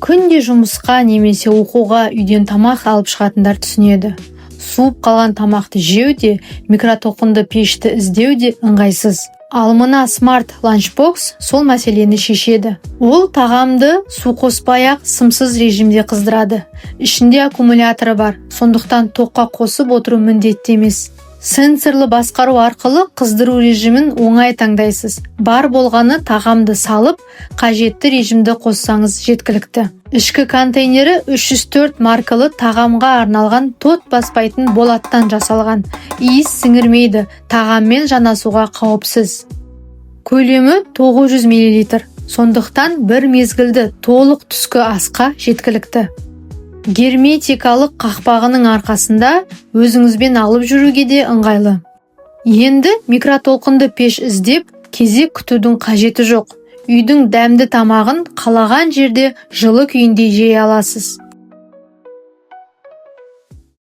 Күнде жұмысқа немесе оқуға үйден тамақ алып шығатындар түсінеді. Суып қалған тамақты жеу де, микротолқынды пешті іздеу де ыңғайсыз. Ал мына смарт ланчбокс сол мәселені шешеді. Ол тағамды су қоспай-ақ сымсыз режимде қыздырады. Ішінде аккумуляторы бар, сондықтан тоққа қосып отыру міндетті емес. Сенсорлы басқару арқылы қыздыру режимін оңай таңдайсыз. Бар болғаны тағамды салып, қажетті режимді қоссаңыз жеткілікті. Ішкі контейнері 304 маркалы тағамға арналған тот баспайтын болаттан жасалған. Иіс сіңірмейді, тағаммен жанасуға қауіпсіз. Көлемі 900 мл. Сондықтан бір мезгілді толық түскі асқа жеткілікті. Герметикалық қақпағының арқасында өзіңізбен алып жүруге де ыңғайлы. Енді микротолқынды пеш іздеп, кезек күтудің қажеті жоқ. Үйдің дәмді тамағын қалаған жерде жылы күйінде жей аласыз.